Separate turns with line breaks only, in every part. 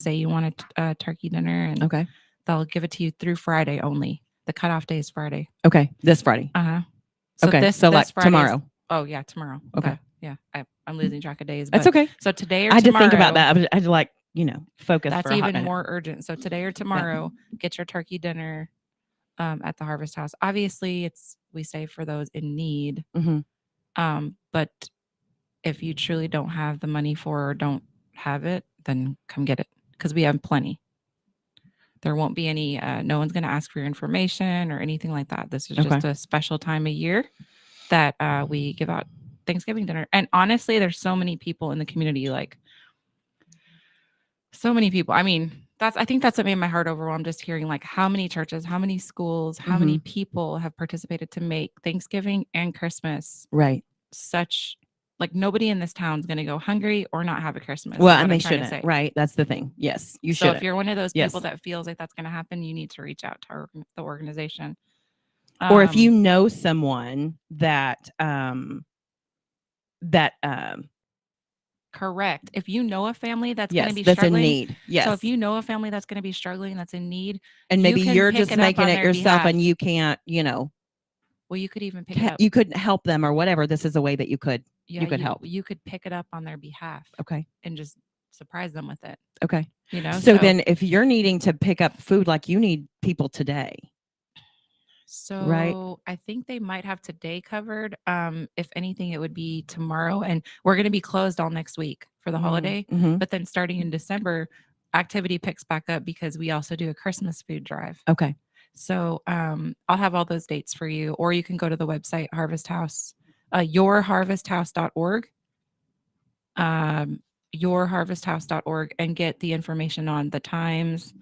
say you want a turkey dinner, and
Okay.
they'll give it to you through Friday only. The cutoff day is Friday.
Okay. This Friday.
So
okay.
this
So like
Friday
tomorrow.
Tomorrow.
Okay.
Yeah, I'm losing track of days.
That's
But
okay.
so today or
I had to
tomorrow.
think about that. I had to like, focus
That's
for a hot
even
minute.
more urgent. So today or tomorrow, get your turkey dinner at the Harvest House. Obviously, we save for those in need. But if you truly don't have the money for or don't have it, then come get it, because we have plenty. There won't be any, no one's going to ask for your information or anything like that. This is just a special time of year that we give out Thanksgiving dinner. And honestly, there's so many people in the community, like so many people. I mean, I think that's what made my heart overwhelmed, just hearing like how many churches, how many schools, how many people have participated to make Thanksgiving and Christmas such, like, nobody in this town is going to go hungry or not have a Christmas.
Well, and they shouldn't, right? That's the thing. Yes, you should.
So if you're one of those people that feels like that's going to happen, you need to reach out to the organization.
Or if you know someone that
correct. If you know a family that's going to be
that's
struggling,
in need. Yes.
So if you know a family that's going to be struggling, that's in need,
and maybe you're just making it yourself and you can't,
well, you could even pick it up.
You couldn't help them or whatever. This is a way that you could help.
You could pick it up on their behalf.
Okay.
And just surprise them with it.
Okay. So then if you're needing to pick up food, like, you need people today.
So I think they might have today covered. If anything, it would be tomorrow. And we're going to be closed all next week for the holiday. But then starting in December, activity picks back up because we also do a Christmas food drive.
Okay.
So I'll have all those dates for you, or you can go to the website, Harvest House, yourharvesthouse.org, yourharvesthouse.org, and get the information on the times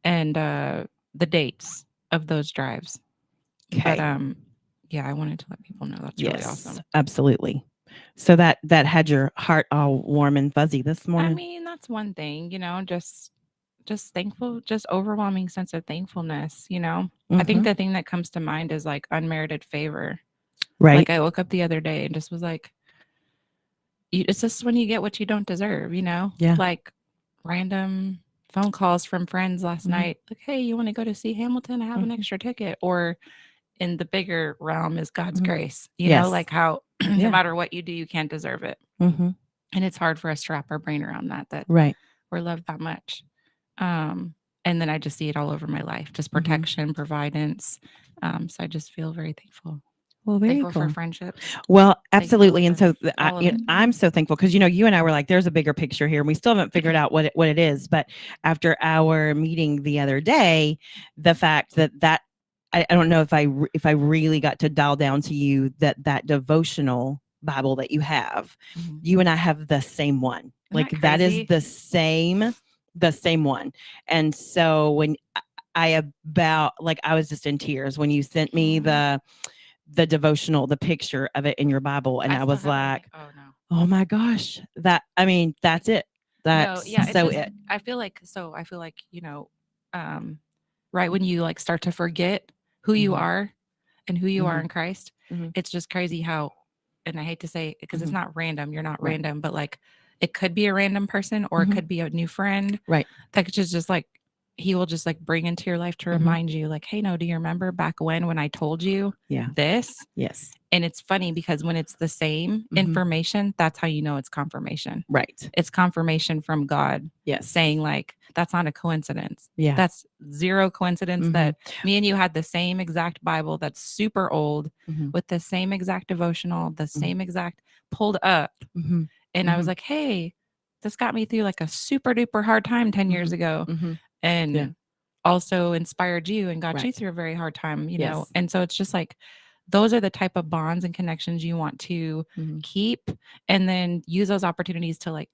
and the dates of those drives.
Okay.
But yeah, I wanted to let people know that's really awesome.
Absolutely. So that had your heart all warm and fuzzy this morning.
I mean, that's one thing, just thankful, just overwhelming sense of thankfulness, I think the thing that comes to mind is like unmerited favor.
Right.
Like, I woke up the other day and just was like, it's just when you get what you don't deserve,
Yeah.
Like random phone calls from friends last night, like, hey, you want to go to see Hamilton? I have an extra ticket. Or in the bigger realm is God's grace, like how no matter what you do, you can't deserve it. And it's hard for us to wrap our brain around that we're loved that much. And then I just see it all over my life, just protection, providence. So I just feel very thankful.
Well, very
thankful
cool.
for friendships.
Well, absolutely. And so I'm so thankful because, you and I were like, there's a bigger picture here. And we still haven't figured out what it is. But after our meeting the other day, the fact that I don't know if I really got to dial down to you that devotional Bible that you have, you and I have the same one. Like, that is the same one. And so when I was just in tears when you sent me the devotional, the picture of it in your Bible. And I was like, oh my gosh, that's it. It.
I feel like, right when you like start to forget who you are and who you are in Christ, it's just crazy how, and I hate to say it because it's not random. You're not random, but like, it could be a random person or it could be a new friend.
Right.
That could just like, he will just like bring into your life to remind you, like, hey, no, do you remember back when I told you this?
Yes.
And it's funny because when it's the same information, that's how you know it's confirmation.
Right.
It's confirmation from God.
Yes.
Saying like, that's not a coincidence.
Yeah.
That's zero coincidence that me and you had the same exact Bible that's super old with the same exact devotional, the same exact pulled up. And I was like, hey, this got me through like a super duper hard time 10 years ago. And also inspired you and got you through a very hard time, know? And so it's just like, those are the type of bonds and connections you want to keep, and then use those opportunities to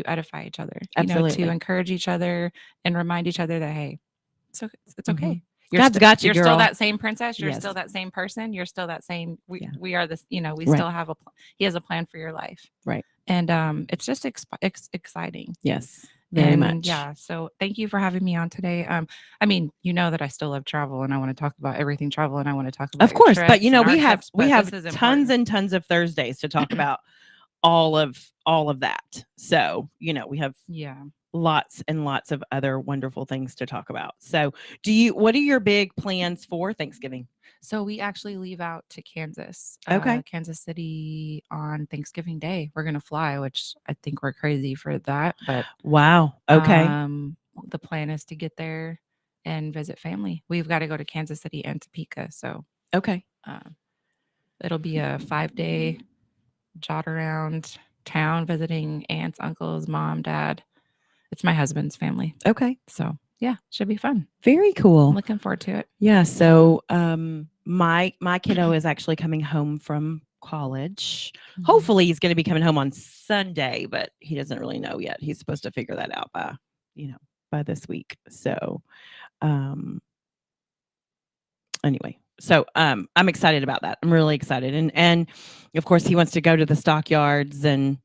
edify each other,
Absolutely.
To encourage each other and remind each other that, hey, it's okay.
God's got you,
you're
girl.
Still that same princess. You're still that same person. You're still that same. We are this. We still have he has a plan for your life.
Right.
And it's just exciting.
Yes. Very much.
Yeah. So thank you for having me on today. I mean, that I still love travel and I want to talk about everything travel and I want to talk about,
of course, but we have
trips,
tons and tons of Thursdays to talk about all of that. So, we have lots and lots of other wonderful things to talk about. So, what are your big plans for Thanksgiving?
So we actually leave out to Kansas,
Okay.
Kansas City on Thanksgiving Day. We're gonna fly, which I think we're crazy for that, but
Wow. Okay.
the plan is to get there and visit family. We've got to go to Kansas City and Topeka, so
Okay.
it'll be a 5-day jot around town, visiting aunts, uncles, mom, dad. It's my husband's family.
Okay.
So yeah, should be fun.
Very cool.
I'm looking forward to it.
Yeah. So my kiddo is actually coming home from college. Hopefully he's going to be coming home on Sunday, but he doesn't really know yet. He's supposed to figure that out by this week. So anyway, so I'm excited about that. I'm really excited. And of course he wants to go to the stockyards and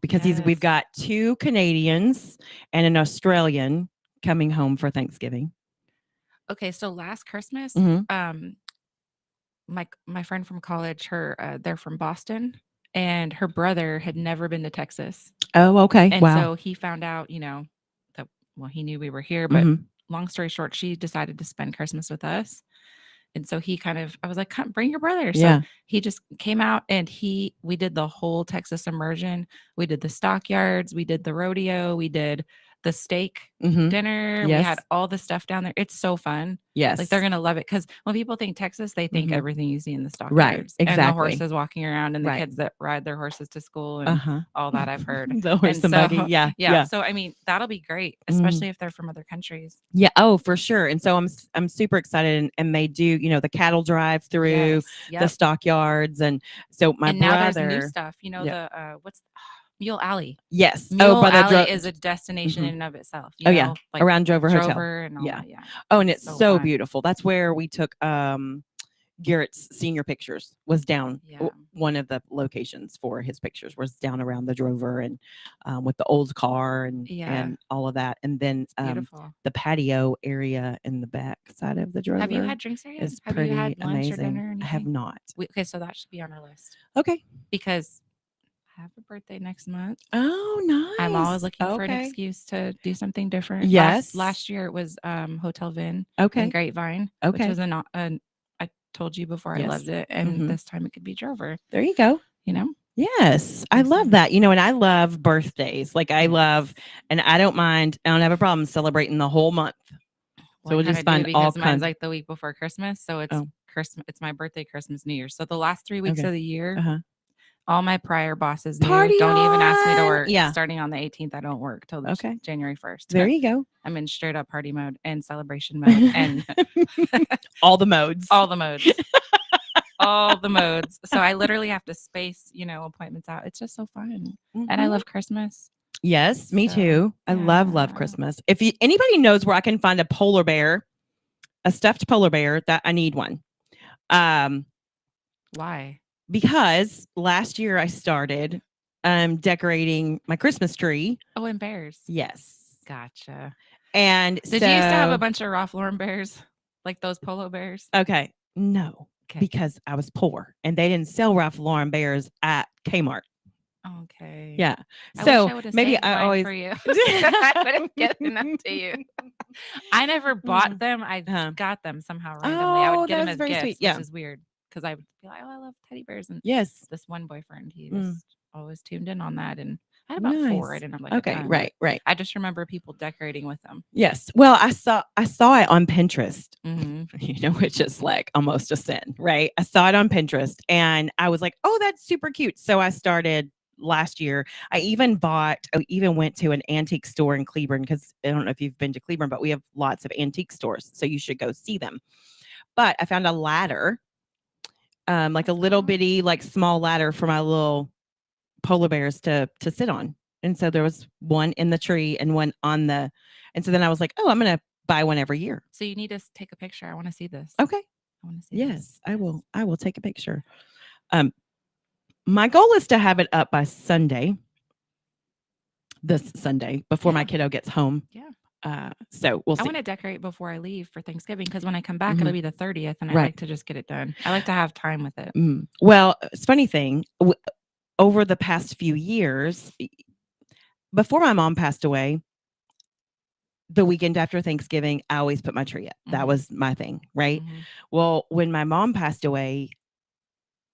because we've got 2 Canadians and an Australian coming home for Thanksgiving.
Okay, so last Christmas,
Mm-hmm.
my friend from college, they're from Boston, and her brother had never been to Texas.
Oh, okay.
And
wow.
so he found out, that he knew we were here, but
Mm-hmm.
long story short, she decided to spend Christmas with us. And so I was like, come bring your brother.
Yeah.
So he just came out and we did the whole Texas immersion. We did the stockyards, we did the rodeo, we did the steak dinner. We had all the stuff down there. It's so fun.
Yes.
Like they're going to love it. Cause when people think Texas, they think everything you see in the stockyards.
Right. Exactly.
And the horses walking around and the kids that ride their horses to school and all that I've heard.
The horse and buggy. Yeah.
Yeah. So, I mean, that'll be great, especially if they're from other countries.
Yeah. Oh, for sure. And so I'm super excited. And they do, the cattle drive through the stockyards. And so my brother.
Now there's new stuff, what's Mule Alley.
Yes.
Mule Alley is a destination in and of itself.
Like around Drover Hotel.
And all that, yeah.
Oh, and it's so beautiful. That's where we took Garrett's senior pictures was down. One of the locations for his pictures was down around the Drover and with the old car and all of that. And then the patio area in the back side of the Drover.
Have you had drinks there yet?
Have you had lunch amazing.
Or dinner or anything?
I have not.
Okay, so that should be on our list.
Okay.
Because I have a birthday next month.
Oh, nice.
I'm always looking for an excuse to do something different.
Yes.
Last year it was Hotel Vin
in
Grapevine.
Okay.
Which was I told you before I loved it. And this time it could be Drover.
There you go. Yes. I love that. And I love birthdays. Like I love, and I don't mind. I don't have a problem celebrating the whole month. So we'll just find all kinds.
Mine's like the week before Christmas. So it's Christmas. It's my birthday, Christmas, New Year's. So the last 3 weeks of the year, all my prior bosses knew, don't even ask me to work. Yeah. Starting on the 18th, I don't work till January 1st.
There you go.
I'm in straight up party mode and celebration mode and
all the modes.
All the modes. All the modes. So I literally have to space, appointments out. It's just so fun. And I love Christmas.
Yes, me too. I love Christmas. If anybody knows where I can find a stuffed polar bear, that I need one.
Why?
Because last year I started decorating my Christmas tree.
Oh, and bears.
Yes.
Gotcha.
And
did you used to have a bunch of Ralph Lauren bears? Like those polo bears?
Okay. No. Okay. Because I was poor and they didn't sell Ralph Lauren bears at Kmart.
Okay.
Yeah.
So maybe I always for you. I would have given them to you. I never bought them. I got them somehow randomly. I would get them as gifts, sweet. Which is weird. Because I would be like, oh, I love teddy bears. And this one boyfriend, he just always tuned in on that. And I had about 4. And I'm like,
okay, right.
I just remember people decorating with them.
Yes. Well, I saw it on Pinterest, which is like almost a sin, right? I saw it on Pinterest and I was like, oh, that's super cute. So I started last year. I even went to an antique store in Cleburne because I don't know if you've been to Cleburne, but we have lots of antique stores. So you should go see them. But I found a ladder. Like a little bitty, like small ladder for my little polar bears to sit on. And so there was one in the tree and one and so then I was like, oh, I'm going to buy one every year.
So you need to take a picture. I want to see this.
Okay.
I want to see
this. I will take a picture. My goal is to have it up by this Sunday before my kiddo gets home.
Yeah.
So we'll see.
I want to decorate before I leave for Thanksgiving because when I come back, it'll be the 30th, and I like to just get it done. I like to have time with it.
Well, it's funny thing. Over the past few years, before my mom passed away, the weekend after Thanksgiving, I always put my tree up. That was my thing, right? Well, when my mom passed away,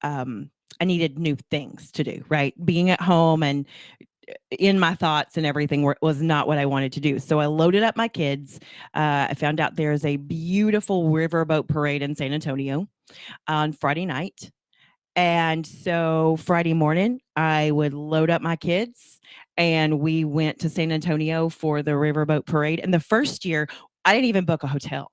I needed new things to do, right? Being at home and in my thoughts and everything was not what I wanted to do. So I loaded up my kids. I found out there's a beautiful riverboat parade in San Antonio on Friday night. And so Friday morning, I would load up my kids and we went to San Antonio for the riverboat parade. And the first year, I didn't even book a hotel.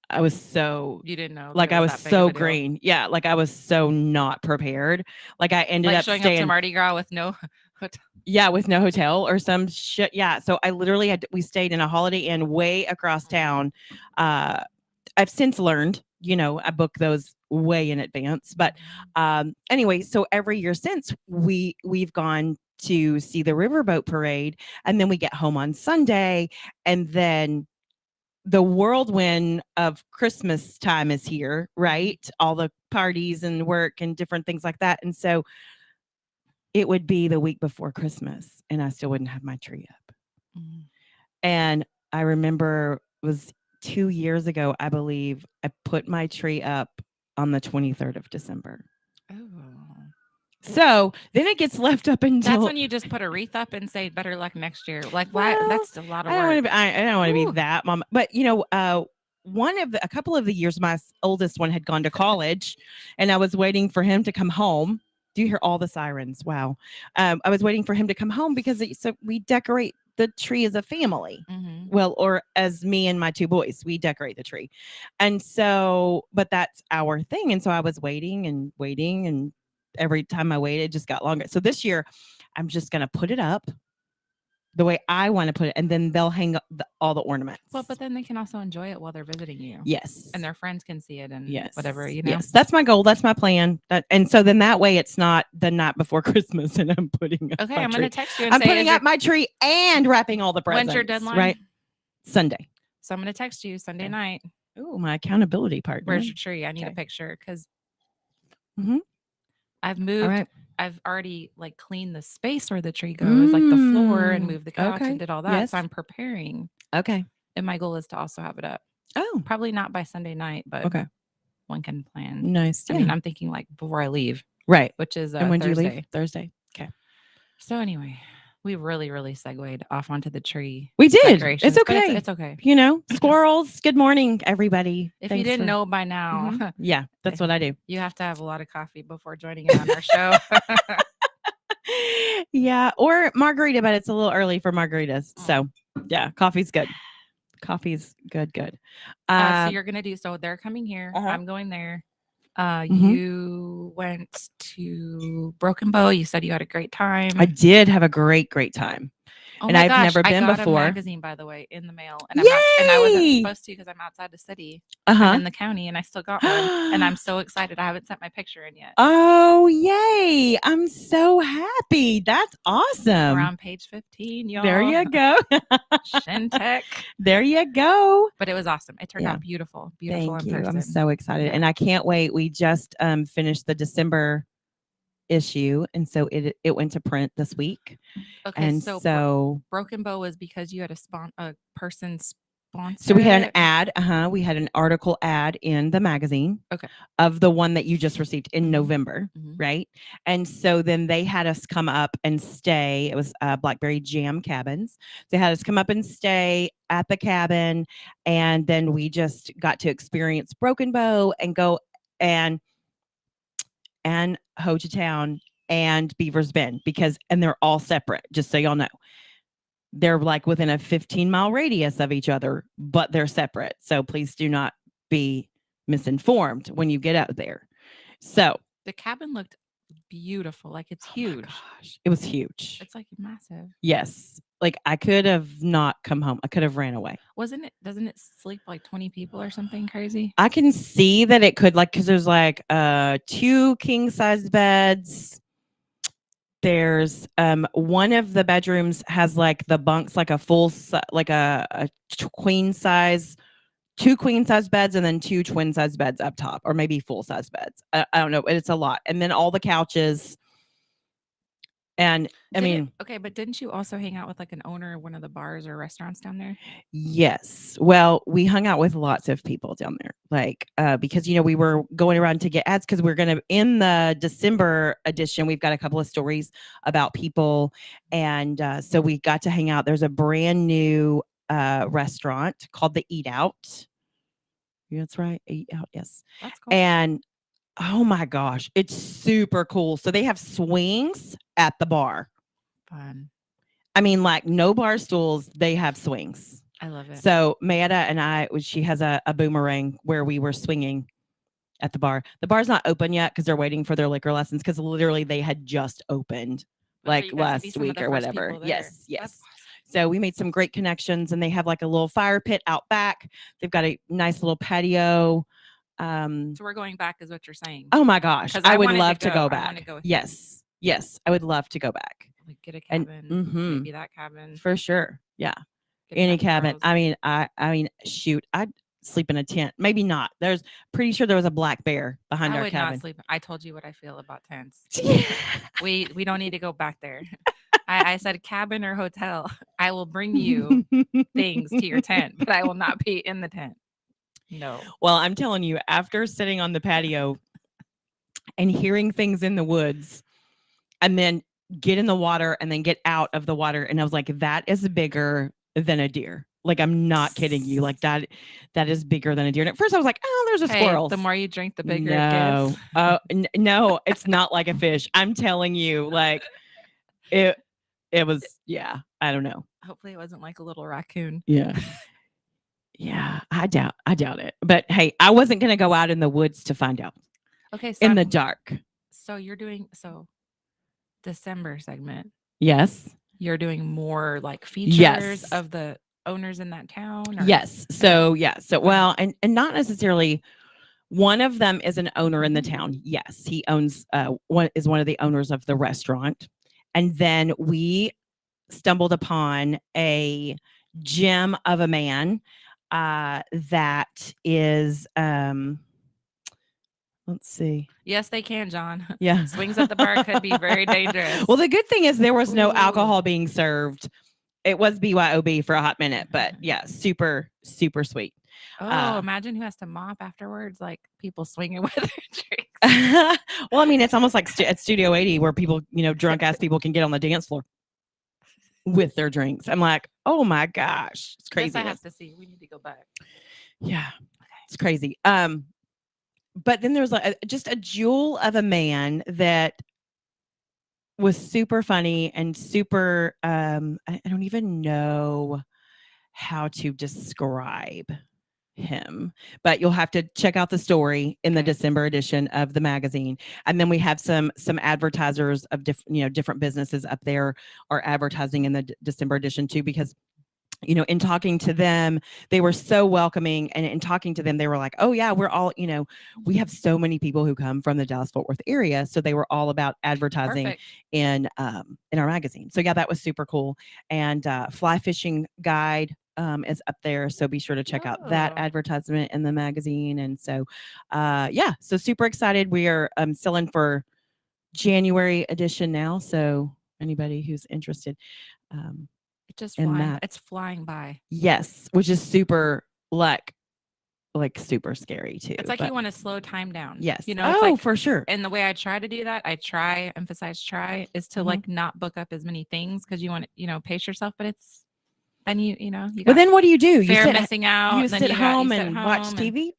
I was so
you didn't know
like I was so green. Yeah, like I was so not prepared. Like I ended up
showing
staying
up to Mardi Gras with no
hotel. Yeah, with no hotel or some shit. Yeah, so I literally we stayed in a Holiday Inn way across town. I've since learned, I book those way in advance. But anyway, so every year since we've gone to see the riverboat parade, and then we get home on Sunday, and then the whirlwind of Christmas time is here, right? All the parties and work and different things like that. And so it would be the week before Christmas and I still wouldn't have my tree up. And I remember it was 2 years ago, I believe, I put my tree up on the 23rd of December. Oh. So then it gets left up until
that's when you just put a wreath up and say better luck next year. Like, why? That's a lot of work.
I don't want to be that mom, but a couple of the years my oldest one had gone to college and I was waiting for him to come home. Do you hear all the sirens? Wow. I was waiting for him to come home because so we decorate the tree as a family. Well, or as me and my two boys, we decorate the tree. And so, but that's our thing. And so I was waiting and every time I waited, it just got longer. So this year, I'm just going to put it up the way I want to put it, and then they'll hang up all the ornaments.
Well, but then they can also enjoy it while they're visiting you.
Yes.
And their friends can see it and
yes.
whatever,
Yes, that's my goal. That's my plan. And so then that way it's not the night before Christmas and I'm putting up
I'm going to text you and
I'm putting up my tree and wrapping all the presents.
When's your deadline?
Right? Sunday.
So I'm going to text you Sunday night.
Oh, my accountability partner.
Where's your tree? I need a picture because I've moved. I've already cleaned the space where the tree goes, like the floor, and moved the couch and did all that. Yes. So I'm preparing.
Okay.
And my goal is to also have it up.
Oh.
Probably not by Sunday night, but one can plan.
Nice.
I mean, I'm thinking before I leave.
Right.
Which is
and when
Thursday.
Do you leave? Thursday. Okay.
So anyway, we really, really segued off onto the tree.
We did. It's okay.
It's okay.
Squirrels. Good morning, everybody.
If you didn't know by now.
Yeah, that's what I do.
You have to have a lot of coffee before joining in on our show.
Yeah, or margarita, but it's a little early for margaritas. So yeah, coffee's good. Coffee's good.
So you're going to do, so they're coming here. I'm going there. You went to Broken Bow. You said you had a great time.
I did have a great time.
Oh
and
my
I've
gosh,
never been
I got
before.
A magazine, by the way, in the mail, and I wasn't supposed to because I'm outside the city. I'm in the county, and I still got one, and I'm so excited. I haven't sent my picture in yet.
Oh yay! I'm so happy. That's awesome.
We're on page 15, y'all.
There you go.
Shinn Tech.
There you go.
But it was awesome. It turned out beautiful.
Thank
in
you.
person.
I'm so excited, and I can't wait. We just finished the December issue, and so it went to print this week.
Okay,
and so
Broken Bow was because you had a person sponsor.
So we had an ad. We had an article ad in the magazine.
Okay.
Of the one that you just received in November, right? And so then they had us come up and stay. It was Blackberry Jam Cabins. They had us come up and stay at the cabin, and then we just got to experience Broken Bow and go and Hochatown and Beaver's Bend and they're all separate, just so y'all know. They're within a 15-mile radius of each other, but they're separate. So please do not be misinformed when you get out there. So
the cabin looked beautiful. It's huge.
Gosh, it was huge.
It's massive.
Yes. I could have not come home. I could have ran away.
Doesn't it sleep 20 people or something crazy?
I can see that it could because there's 2 king-sized beds. There's one of the bedrooms has the bunks a full a queen size, 2 queen size beds and then 2 twin size beds up top, or maybe full size beds. I don't know. It's a lot. And then all the couches. And I mean,
okay, but didn't you also hang out with like an owner of one of the bars or restaurants down there?
yes. Well, we hung out with lots of people down there, like because we were going around to get ads because we're gonna in the December edition. We've got a couple of stories about people, and so we got to hang out. There's a brand new restaurant called the Eat Out. Yeah, that's right, Eat Out. Yes,
That's cool.
and oh my gosh, it's super cool. So they have swings at the bar.
Fun.
I mean, like no bar stools, they have swings.
I love it.
So Mayetta and I, she has a boomerang where we were swinging at the bar. The bar's not open yet because they're waiting for their liquor lessons because literally they had just opened like last week or whatever. Yes, yes.
Awesome.
So we made some great connections, and they have like a little fire pit out back. They've got a nice little patio.
So we're going back, is what you're saying?
Oh my gosh, I would love to go back.
I want to go.
Yes, yes, I would love to go back.
Like get a cabin, maybe that cabin
for sure. Yeah, any cabin. I mean, shoot, I'd sleep in a tent. Maybe not. There's pretty sure there was a black bear behind our cabin. I would not sleep.
I told you what I feel about tents. we don't need to go back there. I said cabin or hotel. I will bring you things to your tent, but I will not be in the tent. No.
Well, I'm telling you, after sitting on the patio and hearing things in the woods, and then get in the water and then get out of the water, and I was like, that is bigger than a deer. Like, I'm not kidding you. Like that is bigger than a deer. And at first I was like, oh, there's a squirrel.
The more you drink, the bigger it
gets. No, it's not like a fish. I'm telling you, like it was, yeah, I don't know.
Hopefully it wasn't like a little raccoon.
Yeah. Yeah, I doubt it. But hey, I wasn't going to go out in the woods to find out.
Okay.
So in the dark.
So you're doing, December segment.
Yes.
You're doing more like features of the owners in that town? Or?
Yes. So, yeah. So, well, and not necessarily. One of them is an owner in the town. Yes. He owns, one of the owners of the restaurant. And then we stumbled upon a gem of a man that is, let's see.
Yes, they can, John.
Yeah.
Swings at the bar could be very dangerous.
Well, the good thing is there was no alcohol being served. It was BYOB for a hot minute, but yeah, super, super sweet.
Oh, imagine who has to mop afterwards, like people swinging with their drinks.
Well, I mean, it's almost like at Studio 80 where people, drunk ass people can get on the dance floor with their drinks. I'm like, oh my gosh, it's crazy.
I have to see. We need to go back.
Yeah, it's crazy. But then there's like just a jewel of a man that was super funny and super. I don't even know how to describe him, but you'll have to check out the story in the December edition of the magazine. And then we have some advertisers of different businesses up there are advertising in the December edition too, because in talking to them, they were so welcoming, and in talking to them, they were like, oh yeah, we're all, we have so many people who come from the Dallas-Fort Worth area. So they were all about advertising in our magazine. So yeah, that was super cool. And Fly Fishing Guide is up there. So be sure to check out that advertisement in the magazine. And so, yeah, so super excited. We are selling for January edition now. So anybody who's interested,
it's flying by.
Yes, which is super like super scary too.
It's like you want to slow time down.
Yes. It's for sure.
And the way I try to do that, emphasize try, is to like not book up as many things because you want to, pace yourself. But it's then you
but then what do? You
missing out.
You sit home and watch TV.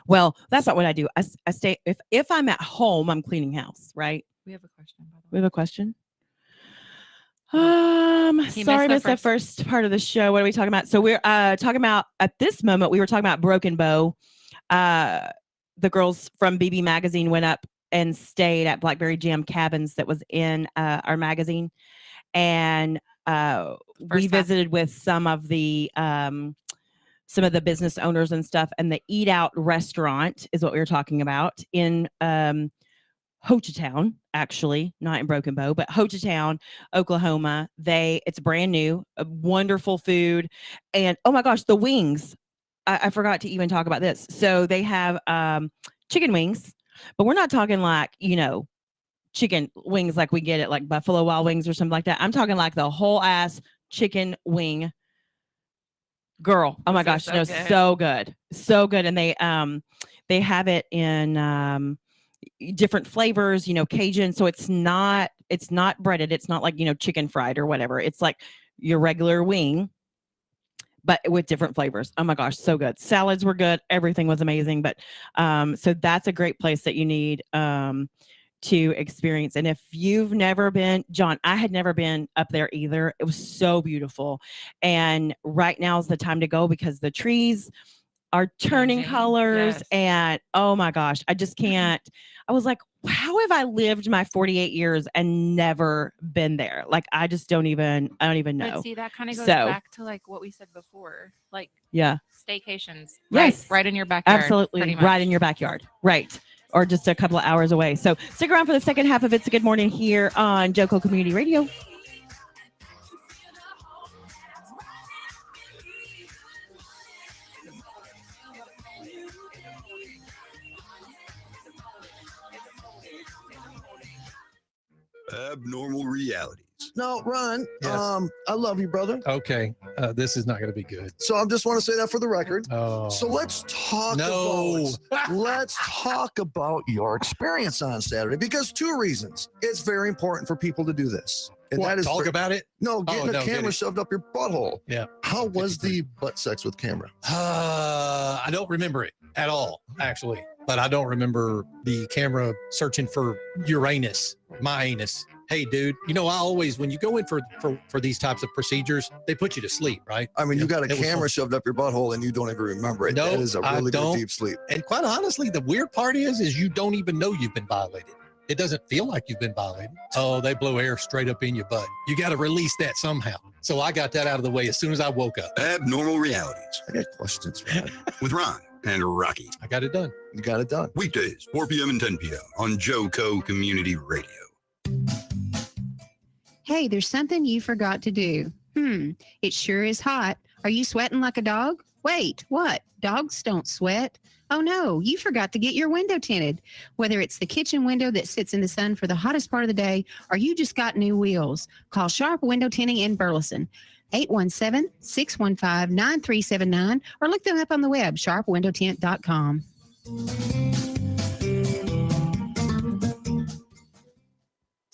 Well, that's not what I do. I stay if I'm at home, I'm cleaning house. Right.
We have a question. By the way.
We have a question. Sorry, missed the first part of the show. What are we talking about? So we're talking about, at this moment, we were talking about Broken Bow. The girls from BB Magazine went up and stayed at Blackberry Jam Cabins that was in our magazine. And we visited with some of the business owners and stuff. And the Eat Out restaurant is what we were talking about in Hochatown, actually, not in Broken Bow, but Hochatown, Oklahoma. It's brand new, wonderful food. And oh my gosh, the wings. I forgot to even talk about this. So they have chicken wings, but we're not talking like, chicken wings like we get at like Buffalo Wild Wings or something like that. I'm talking like the whole ass chicken wing. Girl, oh my gosh, no, so good. So good. And they have it in different flavors, Cajun. So it's not breaded. It's not like, chicken fried or whatever. It's like your regular wing, but with different flavors. Oh my gosh, so good. Salads were good. Everything was amazing. But so that's a great place that you need to experience. And if you've never been, John, I had never been up there either. It was so beautiful. And right now is the time to go because the trees are turning colors. Yes. And oh my gosh, I just can't. I was like, how have I lived my 48 years and never been there? Like, I don't even know.
But see, that kind of goes back to like what we said before, like staycations.
Yes.
Right in your backyard.
Absolutely. Right in your backyard. Right. Or just a couple of hours away. So stick around for the second half of It's a Good Morning here on Joco Community Radio.
Abnormal realities.
No, Ron, yes. I love you, brother.
Okay, this is not going to be good.
So I just want to say that for the record.
Oh.
So let's talk about your experience on Saturday, because two reasons. It's very important for people to do this.
And that is about it?
No, getting a camera shoved up your butthole.
Yeah.
How was the butt sex with camera?
I don't remember it at all, actually. But I don't remember the camera searching for Uranus, my anus. Hey, dude, I always, when you go in for these types of procedures, they put you to sleep, right?
I mean, you got a camera shoved up your butthole and you don't even remember it.
No,
that is a really good deep sleep.
And quite honestly, the weird part is you don't even know you've been violated. It doesn't feel like you've been violated. Oh, they blow air straight up in your butt. You got to release that somehow. So I got that out of the way as soon as I woke up.
Abnormal realities.
I got questions, man.
With Ron and Rocky.
I got it done.
You got it done.
Weekdays, 4 p.m. and 10 p.m. on Joco Community Radio.
Hey, there's something you forgot to do. It sure is hot. Are you sweating like a dog? Wait, what? Dogs don't sweat. Oh no, you forgot to get your window tinted. Whether it's the kitchen window that sits in the sun for the hottest part of the day, or you just got new wheels, call Sharp Window Tinting in Burleson. 817-615-9379, or look them up on the web, sharpwindowtint.com.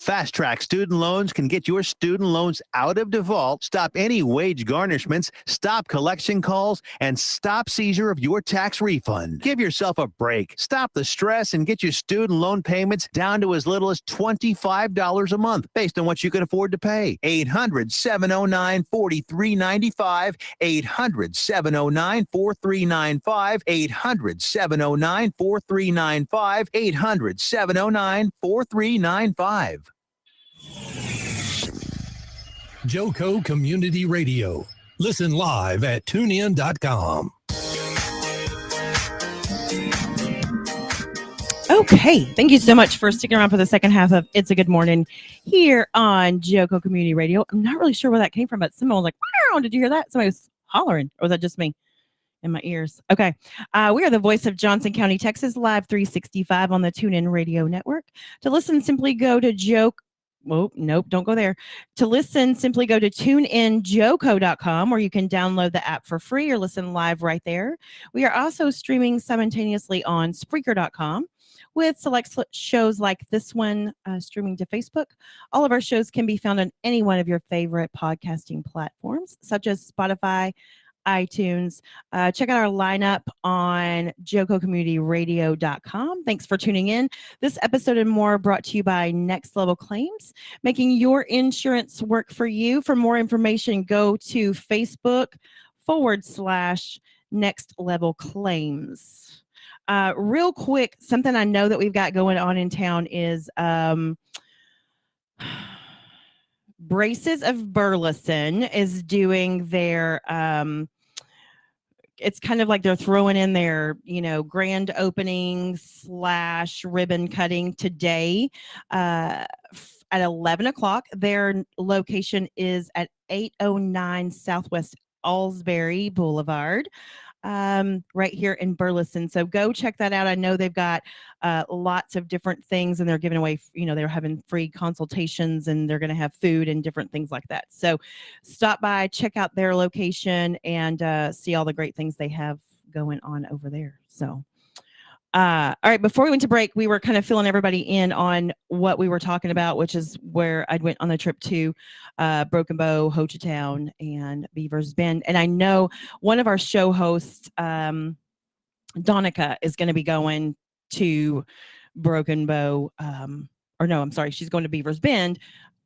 Fast Track Student Loans can get your student loans out of default, stop any wage garnishments, stop collection calls, and stop seizure of your tax refund. Give yourself a break. Stop the stress and get your student loan payments down to as little as $25 a month based on what you can afford to pay. 800-709-4395, 800-709-4395, 800-709-4395, 800-709-4395.
Joco Community Radio. Listen live at tunein.com.
Okay, thank you so much for sticking around for the second half of It's a Good Morning here on Joco Community Radio. I'm not really sure where that came from, but someone was like, wow, did you hear that? Somebody was hollering, or was that just me in my ears? Okay, we are the voice of Johnson County, Texas, live 365 on the TuneIn Radio Network. To listen, simply go to don't go there. To listen, simply go to tuneinjoco.com, or you can download the app for free or listen live right there. We are also streaming simultaneously on Spreaker.com with select shows like this one streaming to Facebook. All of our shows can be found on any one of your favorite podcasting platforms, such as Spotify, iTunes. Check out our lineup on jococommunityradio.com. Thanks for tuning in. This episode and more brought to you by Next Level Claims, making your insurance work for you. For more information, go to Facebook/Next Level Claims. Real quick, something I know that we've got going on in town is Braces of Burleson is doing their it's kind of like they're throwing in their grand opening / ribbon cutting today at 11 o'clock. Their location is at 809 Southwest Alsbury Boulevard. right here in Burleson. So go check that out. I know they've got lots of different things, and they're giving away, they're having free consultations, and they're going to have food and different things like that. So stop by, check out their location, and see all the great things they have going on over there. So all right, before we went to break, we were kind of filling everybody in on what we were talking about, which is where I went on the trip to Broken Bow, Hochatown, and Beaver's Bend. And I know one of our show hosts, Donica, is going to be going to Broken Bow, she's going to Beaver's Bend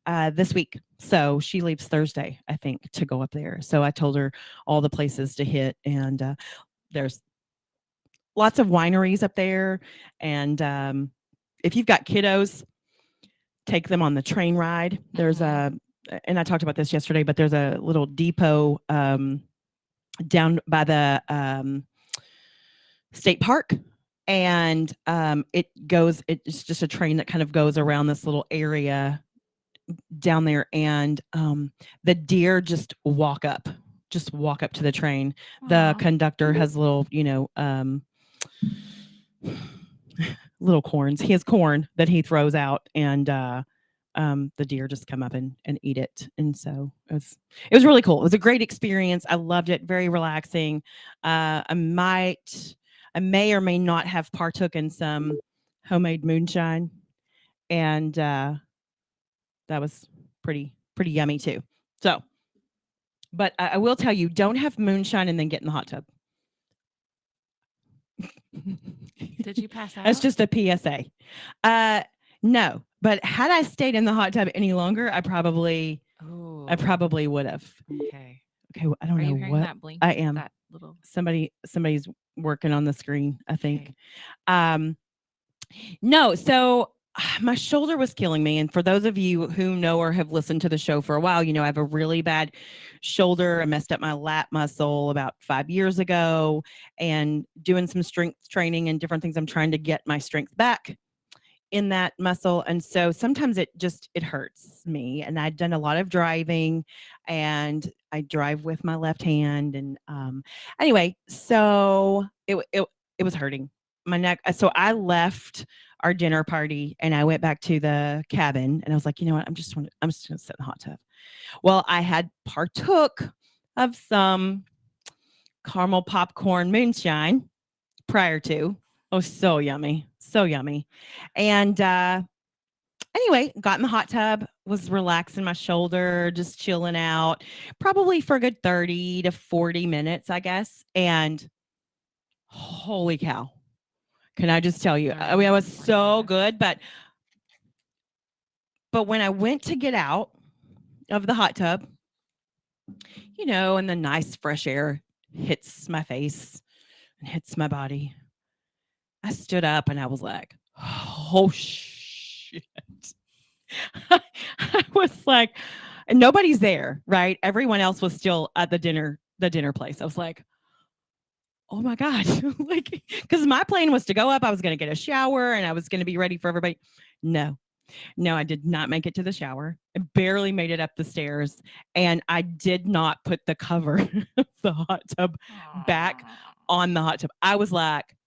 this week. So she leaves Thursday, I think, to go up there. So I told her all the places to hit, and there's lots of wineries up there. And if you've got kiddos, take them on the train ride. There's and I talked about this yesterday, but there's a little depot down by the state park. And it's just a train that kind of goes around this little area down there. And the deer just walk up to the train.
Aww.
The conductor has little, little corns. He has corn that he throws out, and the deer just come up and eat it. And so it was really cool. It was a great experience. I loved it. Very relaxing. I may or may not have partook in some homemade moonshine, and that was pretty yummy too. So, but I will tell you, don't have moonshine and then get in the hot tub.
Did you pass out?
That's just a PSA. No, but had I stayed in the hot tub any longer, I probably would have.
Okay.
Okay. Well, I don't
Are
know
you hearing
what
that blink?
I am.
That little.
Somebody's working on the screen, I think.
Okay.
No. So my shoulder was killing me. And for those of you who know or have listened to the show for a while, I have a really bad shoulder. I messed up my lat muscle about 5 years ago, and doing some strength training and different things. I'm trying to get my strength back in that muscle. And so sometimes it hurts me. And I'd done a lot of driving, and I drive with my left hand. And anyway, so it was hurting my neck. So I left our dinner party and I went back to the cabin, and I was like, you know what? I'm just going to sit in the hot tub. Well, I had partook of some caramel popcorn moonshine prior to. Oh, so yummy. So yummy. And anyway, got in the hot tub, was relaxing my shoulder, just chilling out, probably for a good 30 to 40 minutes, I guess. And holy cow. Can I just tell you? I mean, it was so good, but when I went to get out of the hot tub, and the nice fresh air hits my face and hits my body, I stood up and I was like, oh shit. I was like, and nobody's there, right? Everyone else was still at the dinner place. I was like, oh my God. Because my plan was to go up, I was going to get a shower, and I was going to be ready for everybody. No, I did not make it to the shower. I barely made it up the stairs, and I did not put the cover of the hot tub back on the hot tub. I was like,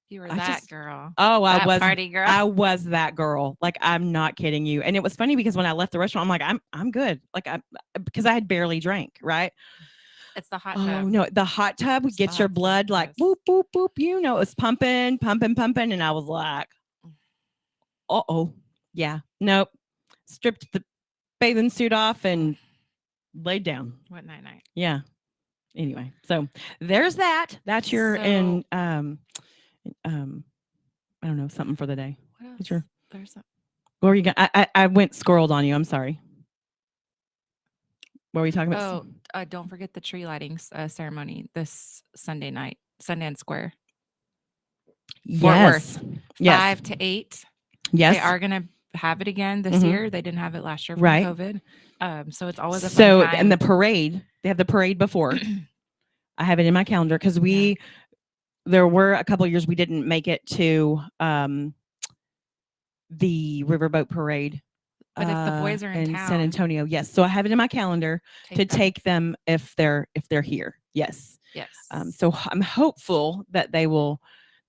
you were that girl.
Oh, I was
party girl.
I was that girl. Like, I'm not kidding you. And it was funny because when I left the restaurant, I'm like, I'm good. Like, because I had barely drank, right?
It's the hot tub.
Oh no, the hot tub gets your blood like boop, boop, boop. It was pumping. And I was like, yeah, nope. Stripped the bathing suit off and laid down.
What night?
Yeah. Anyway, so there's that. That's your I don't know, something for the day.
What else?
What's your,
There's a,
what were you going? I went squirreled on you. I'm sorry. What were you talking about?
Don't forget the tree lighting ceremony this Sunday night, Sundance Square. Fort
Yes.
Worth,
Yes.
5 to 8.
Yes.
They are going to have it again this year. They didn't have it last year from
Right.
COVID. So it's always a fun
So,
time.
and the parade, they have the parade before. I have it in my calendar because there were a couple of years we didn't make it to the riverboat parade
But if the boys are in
San
town,
Antonio. Yes. So I have it in my calendar to take them if they're here. Yes.
Yes.
So I'm hopeful that they will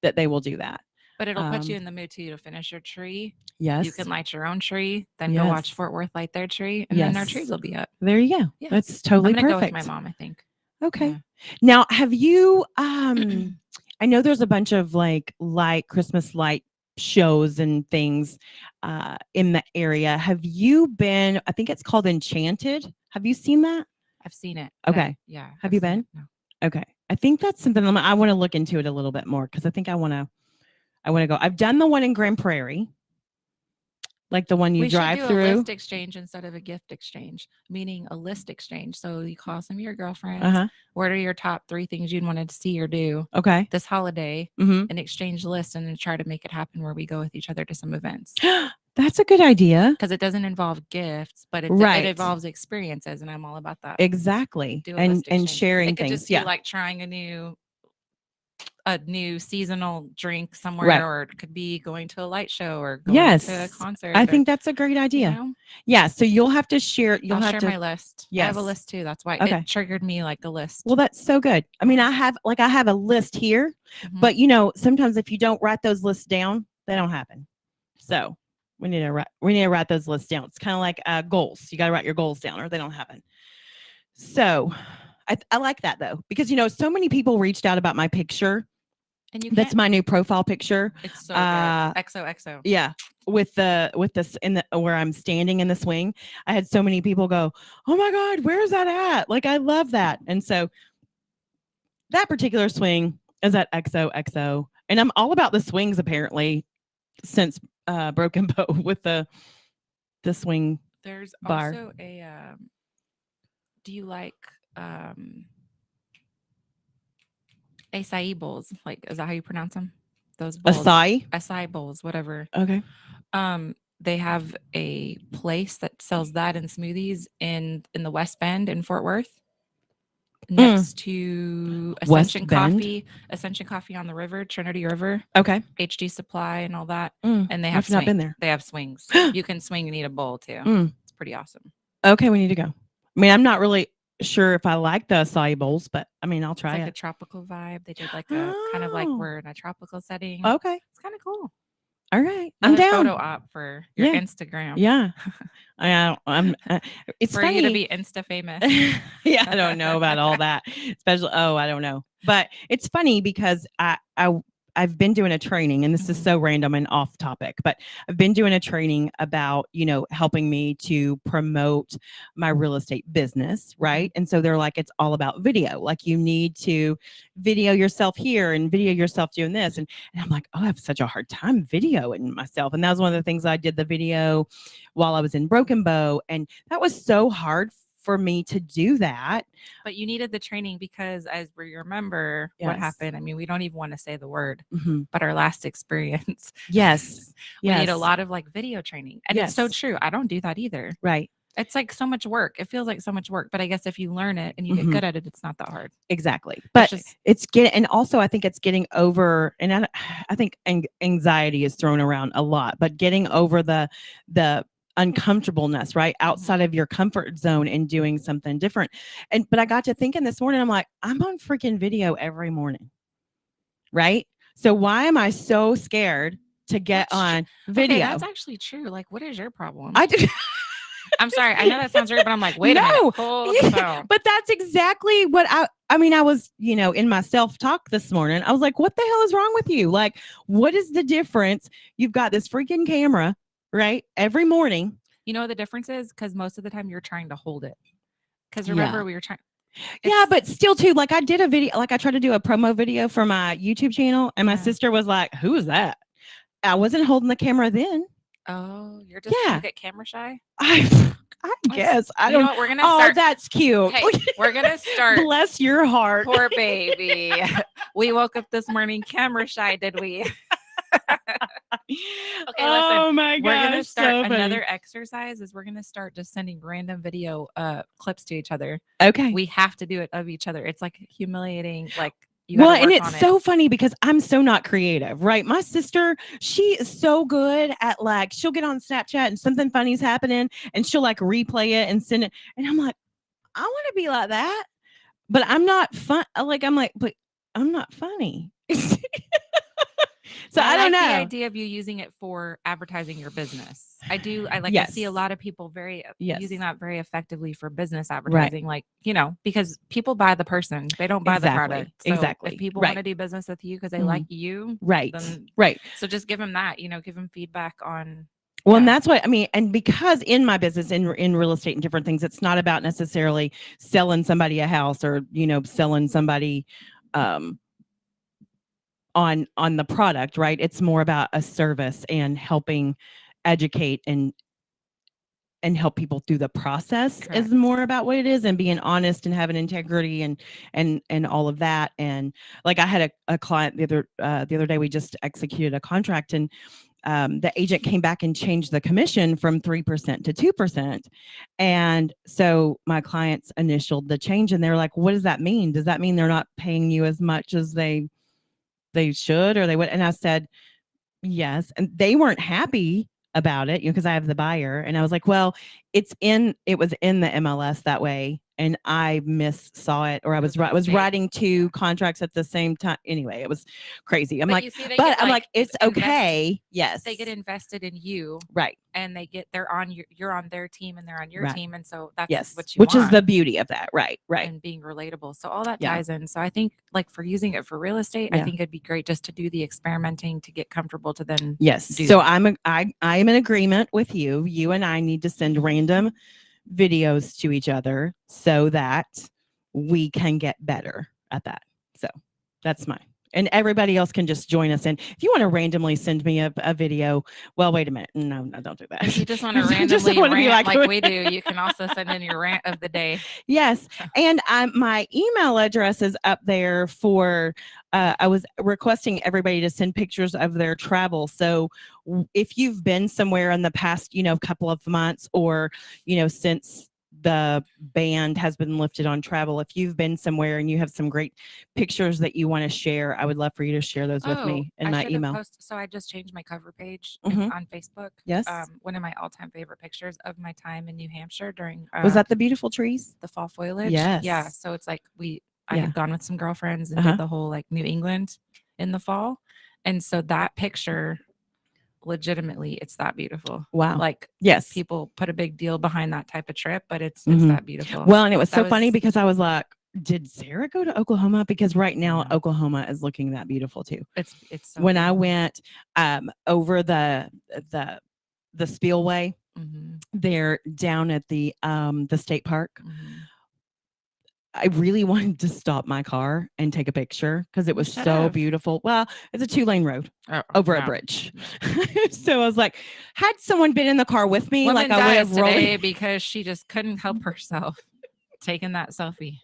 do that.
But it'll put you in the mood too to finish your tree.
Yes.
You can light your own tree, then go watch Fort Worth light their tree, and then our trees will be up.
There you go.
Yes.
That's totally
I'm gonna
perfect.
go with my mom, I think.
Okay.
Yeah.
Now, have you I know there's a bunch of like Christmas light shows and things in the area. Have you been, I think it's called Enchanted. Have you seen that?
I've seen it.
Okay.
Yeah.
Have you been?
No.
Okay. I think that's something I want to look into it a little bit more because I think I want to go. I've done the one in Grand Prairie. Like the one you drive
should do
through.
a list exchange instead of a gift exchange, meaning a list exchange. So you call some of your girlfriends. What are your top 3 things you'd wanted to see or do this holiday, and exchange lists and then try to make it happen where we go with each other to some events.
That's a good idea.
Because it doesn't involve gifts, but it involves experiences, and I'm all about that.
Exactly.
Do a list
And
exchange.
sharing
it could
things.
Just be like trying a new seasonal drink somewhere, or it could be going to a light show or going to a concert.
I think that's a great idea.
You know?
Yeah. So you'll have to share.
I'll share my list.
Yes.
I have a list too. That's why it triggered me like a list.
Well, that's so good. I mean, I have a list here, but sometimes if you don't write those lists down, they don't happen. So we need to write those lists down. It's kind of like goals. You got to write your goals down or they don't happen. So I like that though, because so many people reached out about my picture. And that's my new profile picture.
It's so good. XOXO.
Yeah. With this where I'm standing in the swing. I had so many people go, "Oh my God, where's that at?" Like, I love that. And so that particular swing is at XOXO. And I'm all about the swings apparently since Broken Bow with the swing.
There's
bar.
Also a do you like acai bowls? Like, is that how you pronounce them? Those bowls. Acai bowls, whatever.
Okay.
They have a place that sells that and smoothies in the West Bend in Fort Worth, next to Ascension Coffee on the river, Trinity River.
Okay.
HD Supply and all that. And they have
not been there.
They have swings. You can swing and eat a bowl too. It's pretty awesome.
Okay, we need to go. I mean, I'm not really sure if I like the acai bowls, but I mean, I'll try
it's like
it.
A tropical vibe. They did like a kind of like we're in a tropical setting.
Okay.
It's kind of cool.
All right. I'm down.
Photo op for your Instagram.
Yeah. I'm it's
for
funny.
You to be Insta famous.
Yeah, I don't know about all that. Especially I don't know. But it's funny because I've been doing a training, and this is so random and off topic, but I've been doing a training about, helping me to promote my real estate business. Right. And so they're like, it's all about video. Like, you need to video yourself here and video yourself doing this. And I'm like, oh, I have such a hard time videoing myself. And that was one of the things I did the video while I was in Broken Bow. And that was so hard for me to do that.
But you needed the training because, as we remember what happened, I mean, we don't even want to say the word, but our last experience.
Yes.
We need a lot of like video training. And it's so true. I don't do that either.
Right.
It's like so much work. It feels like so much work, but I guess if you learn it and you get good at it, it's not that hard.
Exactly. But and also I think it's getting over, and I think anxiety is thrown around a lot, but getting over the uncomfortableness, right? Outside of your comfort zone and doing something different. But I got to thinking this morning, I'm like, I'm on freaking video every morning. Right? So why am I so scared to get on video?
Okay, that's actually true. Like, what is your problem? I'm sorry. I know that sounds weird, but I'm like, wait a minute.
But that's exactly what I mean, I was, in my self-talk this morning. I was like, what the hell is wrong with you? Like, what is the difference? You've got this freaking camera, right? Every morning.
You know what the difference is? Because most of the time you're trying to hold it. Because remember, we were trying.
Yeah, but still too, like, I did a video, like I tried to do a promo video for my YouTube channel, and my sister was like, who is that? I wasn't holding the camera then.
Oh, you're just gonna get camera shy?
I guess. I don't know.
We're gonna start.
Oh, that's cute.
Hey, we're gonna start.
Bless your heart.
Poor baby. We woke up this morning camera shy, did we? Okay, listen.
Oh my God.
We're gonna start another exercise. Is we're gonna start just sending random video clips to each other.
Okay.
We have to do it of each other. It's like humiliating. Like, You gotta
Well, and
work
it's
on
so
it.
funny because I'm so not creative, right? My sister, she is so good at like, she'll get on Snapchat and something funny's happening and she'll like replay it and send it. And I'm like, I want to be like that, but I'm not fun. Like, I'm like, but I'm not funny. So
But
I don't
like the
know.
idea of you using it for advertising your business. I see
Yes.
a lot of people
Yes.
using that very effectively for business
Right.
advertising. Like, because people buy the person, they don't buy the product. So
Exactly.
if people
Right.
want to do business with you because they
Mhm.
like you,
Right.
then
Right.
so just give them that, give them feedback on.
Well, and
Yeah.
that's what I mean. And because in my business, in real estate and different things, it's not about necessarily selling somebody a house or, selling somebody on the product, right? It's more about a service and helping educate and help people through the process is
Correct.
more about what it is, and being honest and having integrity and all of that. And like I had a client the other day, we just executed a contract, and the agent came back and changed the commission from 3% to 2%. And so my clients initialed the change, and they're like, what does that mean? Does that mean they're not paying you as much as they should or they would? And I said, yes. And they weren't happy about it, because I have the buyer. And I was like, well, it was in the MLS that way. And I saw it, or I was writing two contracts at the same time. Anyway, it was crazy. I'm
But
like,
you see, they
but
get,
I'm
like,
like, it's okay. Yes.
They get invested in you,
right.
and you're on their team and they're on your
Right.
team. And so that's
Yes.
what you
Which is
want.
the beauty of that. Right. Right.
And being relatable. So all that
Yeah.
ties in. So I think like for using it for real estate,
Yeah.
I think it'd be great just to do the experimenting to get comfortable to then.
Yes.
do
So
that.
I am in agreement with you. You and I need to send random videos to each other so that we can get better at that. So that's mine. And everybody else can just join us in. If you want to randomly send me a video, well, wait a minute. No, don't do that.
If you just want to
I just
randomly
wanna be
rant like
like-
we do, you can also send in your rant of the day.
Yes. And my email address is up there for, I was requesting everybody to send pictures of their travel. So if you've been somewhere in the past, couple of months, or, since the ban has been lifted on travel, if you've been somewhere and you have some great pictures that you want to share, I would love for you to share those with me in my email.
So I just changed my cover page
Mhm.
on Facebook.
Yes.
One of my all-time favorite pictures of my time in New Hampshire during
Was that the beautiful trees?
the fall foliage?
Yes.
Yeah. So it's like I
Yeah.
had gone with some girlfriends and
Uh-huh.
did the whole like New England in the fall. And so that picture, legitimately, it's that beautiful.
Wow.
Like
Yes.
people put a big deal behind that type of trip, but it's
Mhm.
that beautiful.
Well, and it was
That
so funny
was-
because I was like, did Sara go to Oklahoma? Because right now
Yeah.
Oklahoma is looking that beautiful too.
It's so
When I
beautiful.
went over the spillway
Mhm,
there down at the state park,
mhm.
I really wanted to stop my car and take a picture because it
You
was
should
so
have.
beautiful. Well, it's a 2-lane road
Oh,
over a
yeah.
bridge. So I was like, had someone been in the car with me,
Woman
like I would have
dies today
rolled.
because she just couldn't help herself taking that selfie.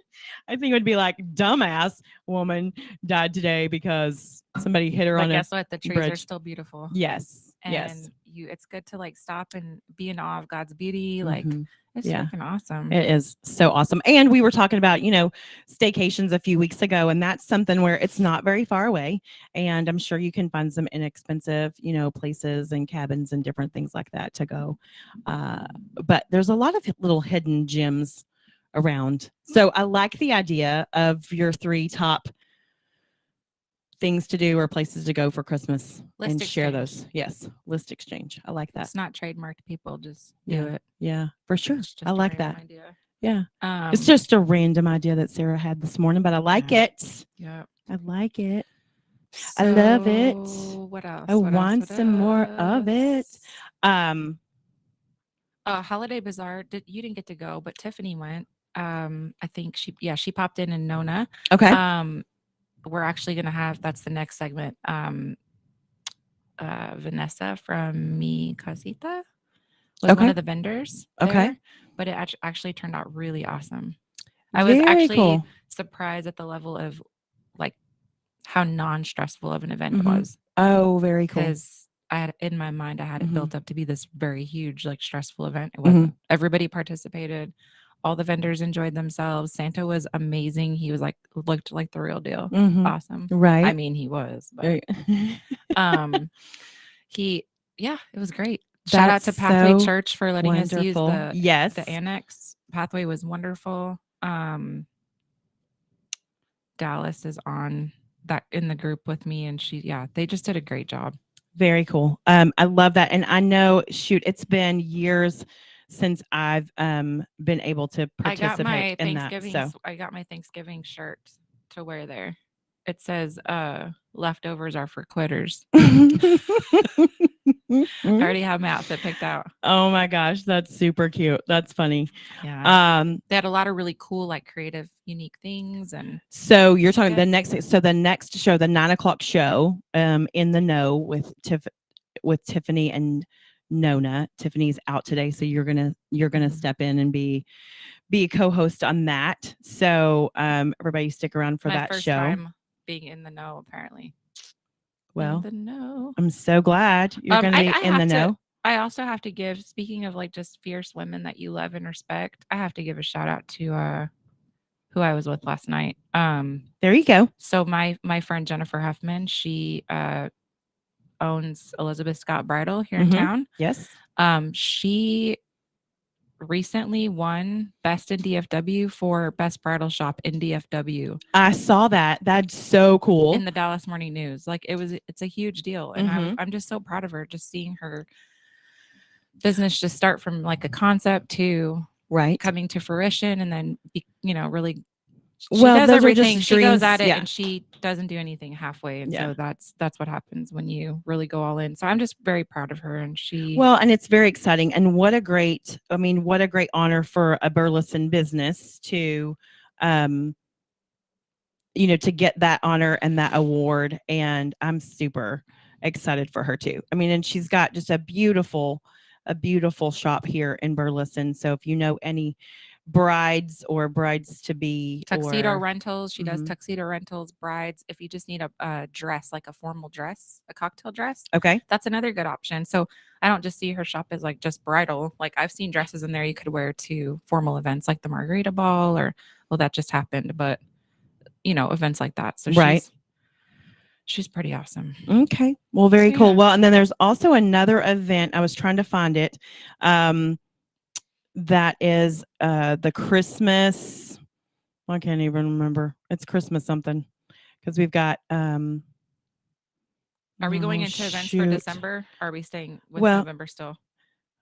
I think it would be like, dumbass woman died today because somebody hit her
But
on
guess what? The trees are
bridge.
still beautiful.
Yes.
And
Yes.
it's good to like stop and be in awe of God's beauty. Like
Mhm.
it's
Yeah.
freaking awesome.
It is so awesome. And we were talking about, staycations a few weeks ago, and that's something where it's not very far away. And I'm sure you can find some inexpensive, places and cabins and different things like that to go. But there's a lot of little hidden gems around. So I like the idea of your 3 top things to do or places to go for Christmas
List
and share
exchange.
those. Yes. List exchange. I like that.
It's not trademarked, people. Just
Yeah.
do it.
Yeah, for sure.
It's just
I
a
like
random
that.
idea.
Yeah.
Um,
It's just a random idea that Sara had this morning, but I like
Yeah.
it.
yeah.
I like it. I love it.
So, What else?
I
What else?
want
What
some more of it.
else? Holiday Bazaar. You didn't get to go, but Tiffany went. I think she popped in Nona.
Okay.
We're actually gonna have, that's the next segment. Vanessa from Mi Casita was one
Okay.
of the vendors.
Okay.
There, but it actually turned out really awesome. I was
Very
actually
cool.
surprised at the level of like how non-stressful of an event it
Mhm.
was.
Oh, very cool.
Because I had in my mind, I had it
Mhm.
built up to be this very huge, like stressful event. It wasn't. Everybody participated. All the vendors enjoyed themselves. Santa was amazing. He was like looked like the real deal.
Mhm.
Awesome.
Right.
I mean, he was, but
Right.
it was great. Shout out to
That's
Pathway
so
Church for letting us use
wonderful. Yes.
the annex. Pathway was wonderful. Dallas is on that in the group with me, and they just did a great job.
Very cool. I love that. And I know, shoot, it's been years since I've been able to participate in that. So
I got my Thanksgiving shirt to wear there. It says leftovers are for quitters. I already have my outfit picked out.
Oh my gosh, that's super cute. That's funny.
Yeah. They had a lot of really cool, like creative, unique things. And
so you're talking the next show, the 9:00 show, In the Know with Tiffany and Nona. Tiffany's out today, so you're gonna step in and be a co-host on that. So everybody stick around for that
first
show.
Time being in the know, apparently.
Well,
in the know.
I'm so glad you're going to be in the know.
I also have to give, speaking of like just fierce women that you love and respect, I have to give a shout out to who I was with last night.
There you go.
So my friend Jennifer Huffman, she owns Elizabeth Scott Bridal here in town.
Yes.
She recently won Best in DFW for Best Bridal Shop in DFW.
I saw that. That's so cool.
In the Dallas Morning News. Like it's a huge deal. And I'm just so proud of her, just seeing her business just start from like a concept to coming to fruition, and then really she does everything. She goes at it and she doesn't do anything halfway. And so that's what happens when you really go all in. So I'm just very proud of her. And
and it's very exciting. And what a great honor for a Burleson business to, to get that honor and that award. And I'm super excited for her too. I mean, and she's got just a beautiful shop here in Burleson. So if you know any brides or brides to be,
tuxedo rentals, she does tuxedo rentals, brides. If you just need a dress, like a formal dress, a cocktail dress,
okay,
that's another good option. So I don't just see her shop as like just bridal. Like I've seen dresses in there you could wear to formal events like the Margarita Ball, or that just happened, but events like that. So she's pretty awesome.
Okay. Well, very cool. Well, and then there's also another event. I was trying to find it. That is the Christmas. I can't even remember. It's Christmas something, because we've got.
Are we going into events for December? Or are we staying with November still?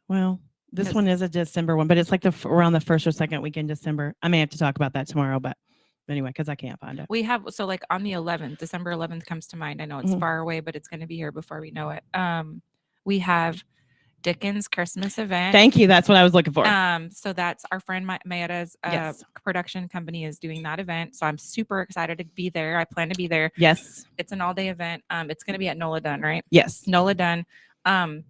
Well, this one is a December one, but it's like around the first or second week in December. I may have to talk about that tomorrow, but anyway, because I can't find it.
We have, so like on the 11th, December 11th comes to mind. I know it's far away, but it's going to be here before we know it. We have Dickens Christmas event.
Thank you. That's what I was looking for.
So that's our friend Mayetta's production company is doing that event. So I'm super excited to be there. I plan to be there.
Yes.
It's an all-day event. It's going to be at Nola Dunn, right?
Yes.
Nola Dunn.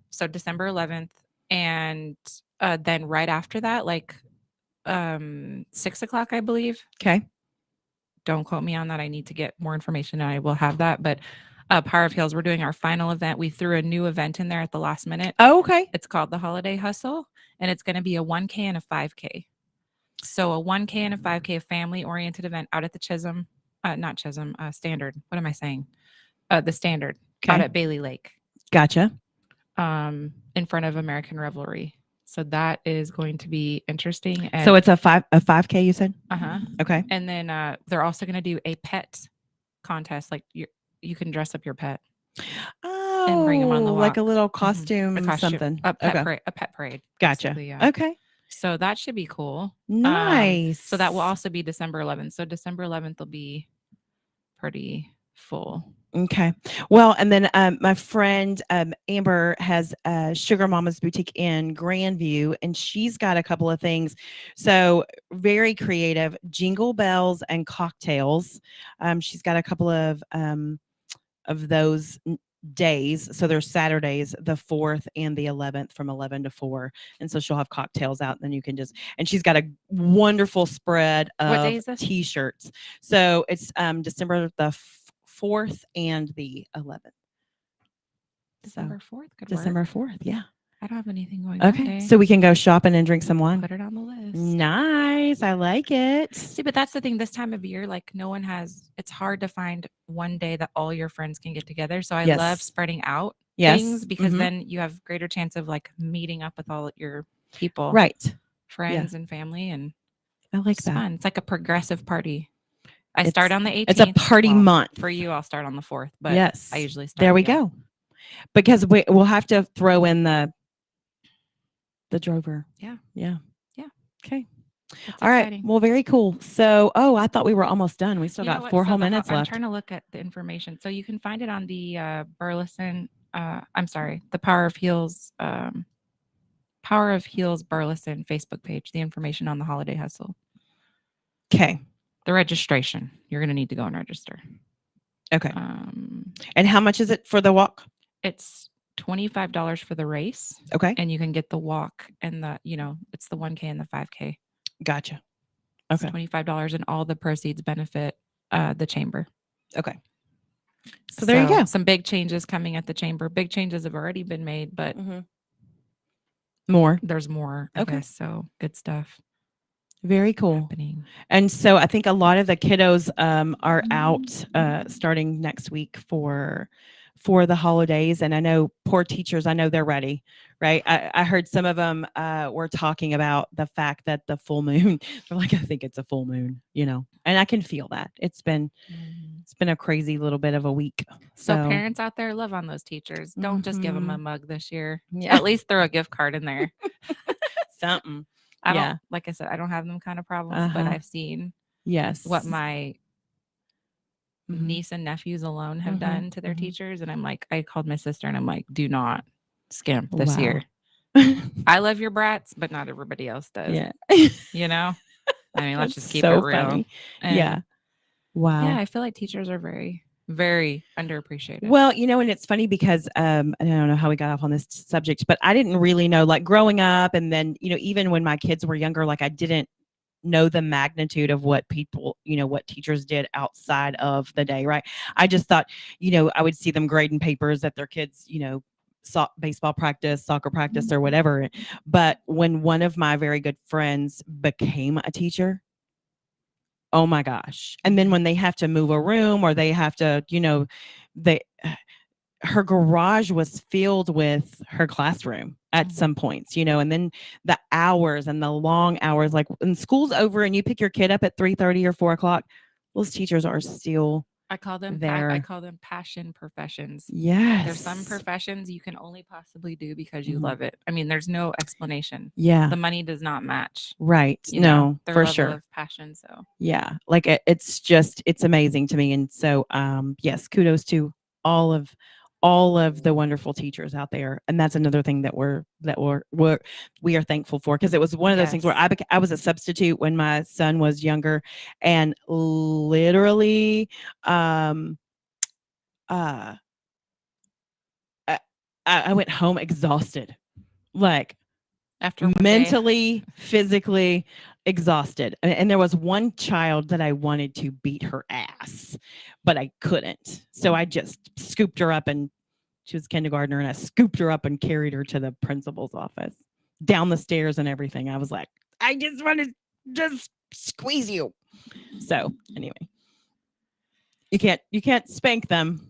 So December 11th. And then right after that, like 6:00, I believe.
Okay.
Don't quote me on that. I need to get more information and I will have that. But Power of Heels, we're doing our final event. We threw a new event in there at the last minute.
Oh, okay.
It's called the Holiday Hustle, and it's going to be a 1K and a 5K. So a 1K and a 5K family-oriented event out at the Standard. What am I saying? The Standard out at Bailey Lake.
Gotcha.
In front of American Revelry. So that is going to be interesting. And,
so it's a 5K, you said? Okay.
And then they're also going to do a pet contest. Like you can dress up your pet.
Oh,
and bring them on the walk.
Like a little costume, something.
A pet parade.
Gotcha.
Yeah.
Okay.
So that should be cool.
Nice.
So that will also be December 11th. So December 11th will be pretty full.
Okay. Well, and then my friend Amber has Sugar Mama's Boutique in Grandview, and she's got a couple of things. So very creative, jingle bells and cocktails. She's got a couple of those days. So there's Saturdays, the 4th and the 11th from 11 to 4. And so she'll have cocktails out, and then you can and she's got a wonderful spread of t-shirts. So it's December the 4th and the 11th.
December 4th.
December 4th. Yeah.
I don't have anything going that
Okay.
day.
So we can go shopping and drink some wine.
Put it on the list.
Nice. I like it.
See, but that's the thing. This time of year, like no one has. It's hard to find one day that all your friends can get together. So I
Yes.
love spreading out
Yes.
things because
Mhm.
then you have greater chance of like meeting up with all your people,
Right.
friends and family, and
I like
it's
that.
fun. It's like a progressive party. I
It's-
start on the 18th.
It's a party
Well,
month.
for you. I'll start on the 4th, but
yes.
I usually start.
There we go. Because we'll have to throw in the drover.
Yeah.
Yeah.
Yeah.
Okay.
That's
All right.
exciting.
Well, very cool. So, I thought we were almost done. We still
You know
got
what?
4
So
whole
the
minutes
I'm
left.
trying to look at the information. So you can find it on the Burleson. I'm sorry, the Power of Heels Burleson Facebook page. The information on the holiday hustle.
Okay.
The registration. You're going to need to go and register.
Okay. And how much is it for the walk?
It's $25 for the race.
Okay.
And you can get the walk and it's the 1K and the 5K.
Gotcha.
It's
Okay.
$25 and all the proceeds benefit the chamber.
Okay. So there you go.
Some big changes coming at the chamber. Big changes have already been made, but
more.
There's more. I guess, so good stuff.
Very cool.
Happening.
And so I think a lot of the kiddos are out starting next week for the holidays. And I know poor teachers, I know they're ready, right? I heard some of them were talking about the fact that the full moon, they're like, I think it's a full moon, and I can feel that. It's been a crazy little bit of a week.
So parents out there, love on those teachers. Don't just give them a mug this year.
Yeah.
At least throw a gift card in there.
Something.
I don't, like I said, I don't have them kind of problems, but I've seen what my niece and nephews alone have done to their teachers. And I'm like, I called my sister and I'm like, do not skimp this year. I love your brats, but not everybody else does.
Yeah.
I mean, let's just keep it real.
Funny.
And
Wow.
Yeah, I feel like teachers are very, very underappreciated.
Well, and it's funny because I don't know how we got off on this subject, but I didn't really know, like growing up, and then even when my kids were younger, like I didn't know the magnitude of what people, what teachers did outside of the day, right? I just thought, I would see them grading papers at their kids, baseball practice, soccer practice, or whatever. But when one of my very good friends became a teacher, oh my gosh. And then when they have to move a room or they have to, her garage was filled with her classroom at some points, and then the hours and the long hours, like when school's over and you pick your kid up at 3:30 or 4 o'clock, those teachers are still
I call them
there.
I call them passion professions.
Yes.
There's some professions you can only possibly do because you love it. I mean, there's no explanation.
Yeah.
The money does not match.
Right.
Their
for
level
sure.
of passion. So
yeah, like it's amazing to me. And so yes, kudos to all of the wonderful teachers out there. And that's another thing that we are thankful for, because it was one of those things where I was a substitute when my son was younger, and literally I went home exhausted, like
after
mentally, physically exhausted. And there was one child that I wanted to beat her ass, but I couldn't. So I just scooped her up, and she was a kindergartner, and I scooped her up and carried her to the principal's office, down the stairs and everything. I was like, I just want to just squeeze you. So anyway, you can't spank them.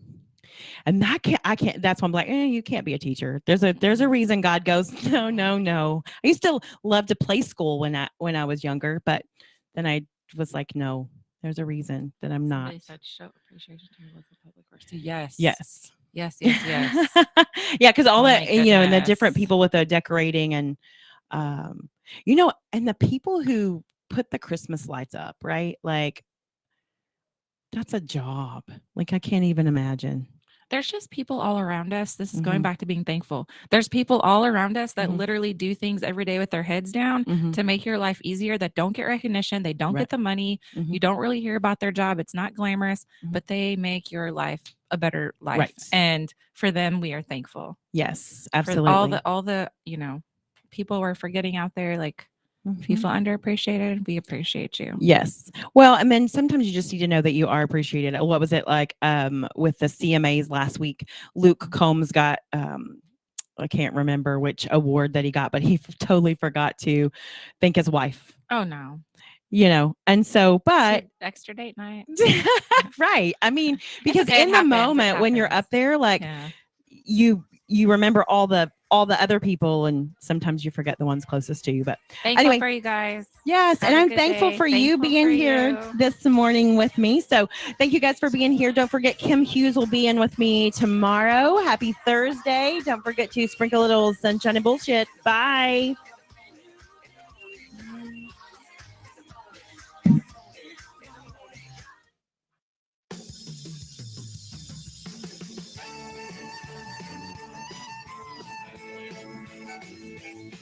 And I can't, that's why I'm like, you can't be a teacher. There's a reason God goes, no. I used to love to play school when I was younger, but then I was like, no, there's a reason that I'm not.
Somebody said show appreciation to your local public works. Yes.
Yes. Yeah, because all that, and the different people with the decorating and, and the people who put the Christmas lights up, right? Like, that's a job. Like, I can't even imagine.
There's just people all around us. This is going back to being thankful. There's people all around us that literally do things every day with their heads down to make your life easier, that don't get recognition. They don't get the money. You don't really hear about their job. It's not glamorous, but they make your life a better life.
Right.
And for them, we are thankful.
Yes, absolutely.
For all the people we're forgetting out there, like, if you feel underappreciated, we appreciate you.
Yes. Well, and then sometimes you just need to know that you are appreciated. What was it like with the CMAs last week? Luke Combs got I can't remember which award that he got, but he totally forgot to thank his wife.
Oh no.
And so, but
extra date night.
right. I mean, because
okay,
in the moment when you're up there, like you remember all the other people, and sometimes you forget the ones closest to you. But
thankful
anyway,
for you guys.
yes,
Have
and
a
I'm
good
thankful
day.
for you
Thankful
being
for
here
you.
this morning with me. So thank you guys for being here. Don't forget, Kim Hughes will be in with me tomorrow. Happy Thursday. Don't forget to sprinkle a little sunshine and bullshit. Bye.